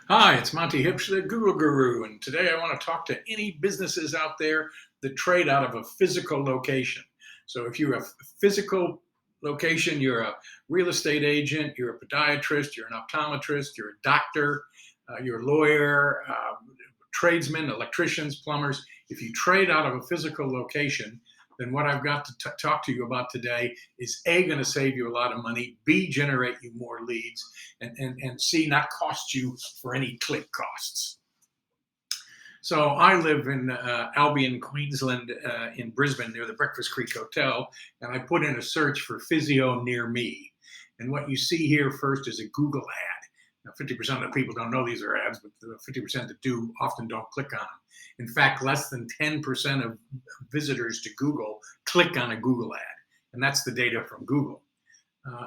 Hi, it's Monty Hipsch, the Google Guru, and today I want to talk to any businesses out there that trade out of a physical location. So, if you're a physical location, you're a real estate agent, you're a podiatrist, you're an optometrist, you're a doctor, you're a lawyer, tradesmen, electricians, plumbers. If you trade out of a physical location, then what I've got to talk to you about today is A, going to save you a lot of money, B, generate you more leads, and C, not cost you for any click costs. So I live in Albion, Queensland, in Brisbane, near the Breakfast Creek Hotel, and I put in a search for physio near me. And what you see here first is a Google ad. Now, 50% of the people don't know these are ads, but the 50% that do often don't click on them. In fact, less than 10% of visitors to Google click on a Google ad, and that's the data from Google.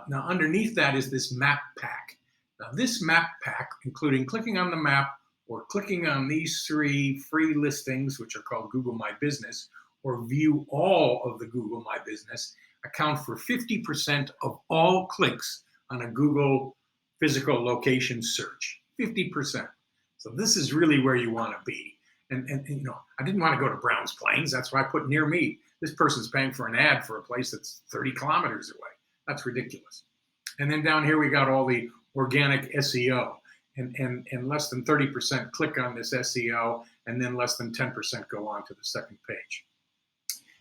Now, underneath that is this map pack. Now, this map pack, including clicking on the map or clicking on these three free listings, which are called Google My Business, or view all of the Google My Business, account for 50% of all clicks on a Google physical location search. 50%. So this is really where you want to be. And I didn't want to go to Browns Plains. That's why I put near me. This person's paying for an ad for a place that's 30 kilometers away. That's ridiculous. And then down here we got all the organic SEO, and less than 30% click on this SEO, and then less than 10% go on to the second page.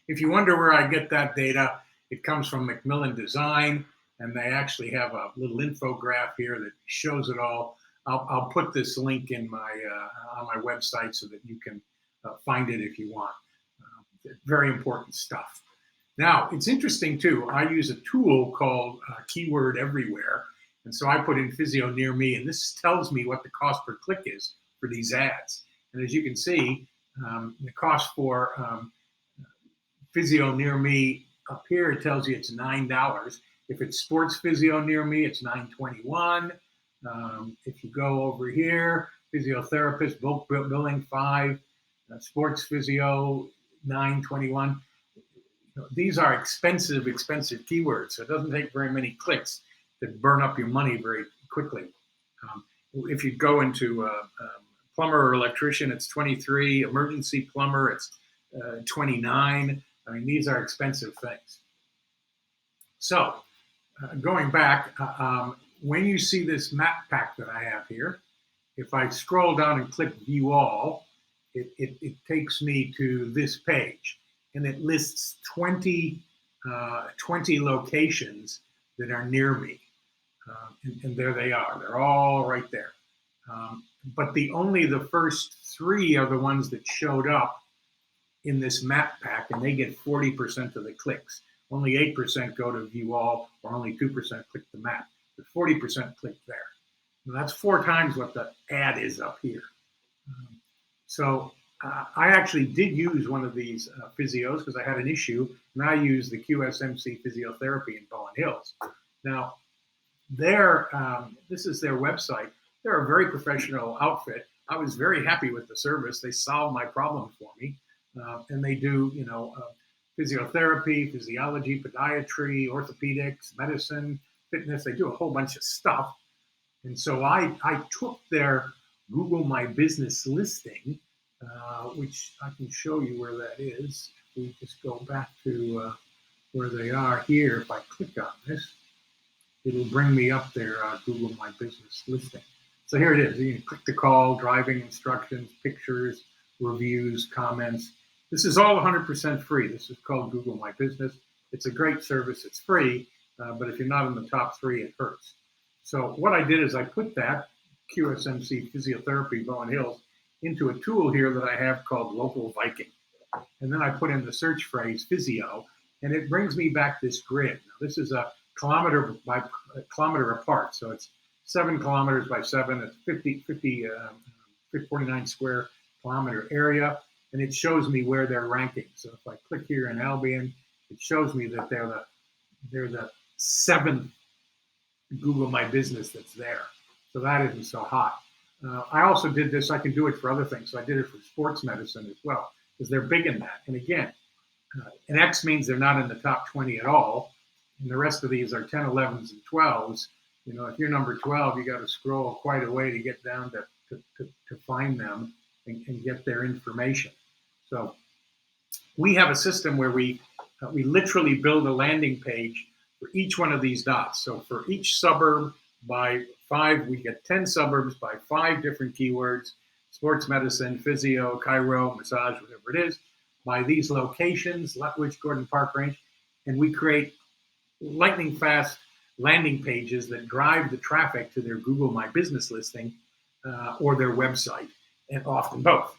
If you wonder where I get that data, it comes from Macmillan Design, and they actually have a little infographic here that shows it all. I'll put this link in on my website so that you can find it if you want. Very important stuff. Now, it's interesting too. I use a tool called Keyword Everywhere. And so I put in physio near me, and this tells me what the cost per click is for these ads. And as you can see, the cost for physio near me up here, it tells you it's $9. If it's sports physio near me, it's $9.21. If you go over here, physiotherapist, bulk billing $5, sports physio $9.21. These are expensive keywords, so it doesn't take very many clicks to burn up your money very quickly. If you go into plumber or electrician, it's 23. Emergency plumber, it's 29. I mean, these are expensive things. So going back, when you see this map pack that I have here, if I scroll down and click View All, it takes me to this page, and it lists 20 locations that are near me. And there they are. They're all right there. But only the first three are the ones that showed up in this map pack, and they get 40% of the clicks. Only 8% go to View All, or only 2% click the map. But 40% click there. Now, that's 4 times what the ad is up here. So I actually did use one of these physios because I had an issue, and I used the QSMC Physiotherapy in Bowen Hills. Now, this is their website. They're a very professional outfit. I was very happy with the service. They solved my problem for me, and they do, physiotherapy, physiology, podiatry, orthopedics, medicine, fitness. They do a whole bunch of stuff. And so I took their Google My Business listing, which I can show you where that is. If we just go back to where they are here, if I click on this, it'll bring me up their Google My Business listing. So here it is. You can click the call, driving instructions, pictures, reviews, comments. This is all 100% free. This is called Google My Business. It's a great service. It's free, but if you're not in the top 3, it hurts. So what I did is I put that QSMC Physiotherapy Bowen Hills into a tool here that I have called Local Viking. And then I put in the search phrase physio, and it brings me back this grid. Now, this is a kilometer by kilometer apart. So it's 7 kilometers by 7. It's 49 square kilometer area. And it shows me where they're ranking. So if I click here in Albion, it shows me that they're the 7th Google My Business that's there. So that isn't so hot. I also did this. I can do it for other things. So I did it for sports medicine as well, because they're big in that. And again, an X means they're not in the top 20 at all. And the rest of these are 10, 11s, and 12s. If you're number 12, you got to scroll quite a way to get down to to find them and get their information. So we have a system where we literally build a landing page for each one of these dots. So for each suburb by 5, we get 10 suburbs by 5 different keywords: sports medicine, physio, chiro, massage, whatever it is, by these locations, Lutwyche, Gordon Park Range, and we create lightning fast landing pages that drive the traffic to their Google My Business listing or their website, and often both.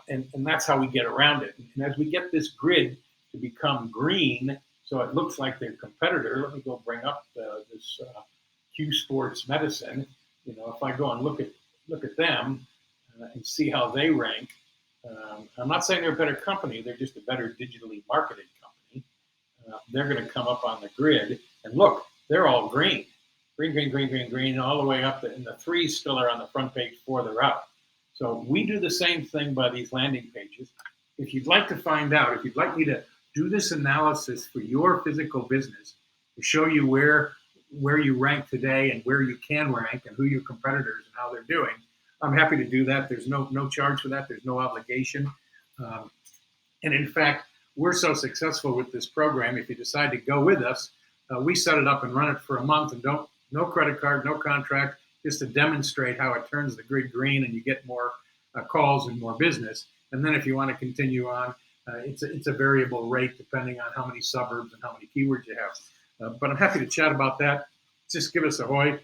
And that's how we get around it. And as we get this grid to become green, so it looks like their competitor, let me go bring up this Q Sports Medicine. If I go and look at them and see how they rank, I'm not saying they're a better company, they're just a better digitally marketed company. They're going to come up on the grid, and look, they're all green. Green, all the way up, and the 3 still are on the front page, 4 they're out. So we do the same thing by these landing pages. If you'd like to find out, if you'd like me to do this analysis for your physical business, to show you where you rank today and where you can rank and who your competitors and how they're doing, I'm happy to do that. There's no charge for that. There's no obligation. And in fact, we're so successful with this program, if you decide to go with us, we set it up and run it for a month, and no credit card, no contract, just to demonstrate how it turns the grid green and you get more calls and more business. And then if you want to continue on, it's a variable rate depending on how many suburbs and how many keywords you have. But I'm happy to chat about that. Just give us a hoy.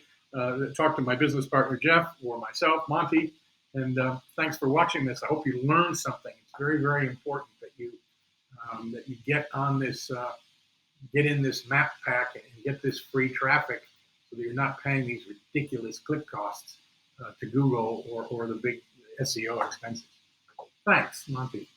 Talk to my business partner, Jeff, or myself, Monty. And thanks for watching this. I hope you learned something. It's very, very important that you get on this, get in this map pack and get this free traffic, so that you're not paying these ridiculous click costs to Google or the big SEO expenses. Thanks, Monty.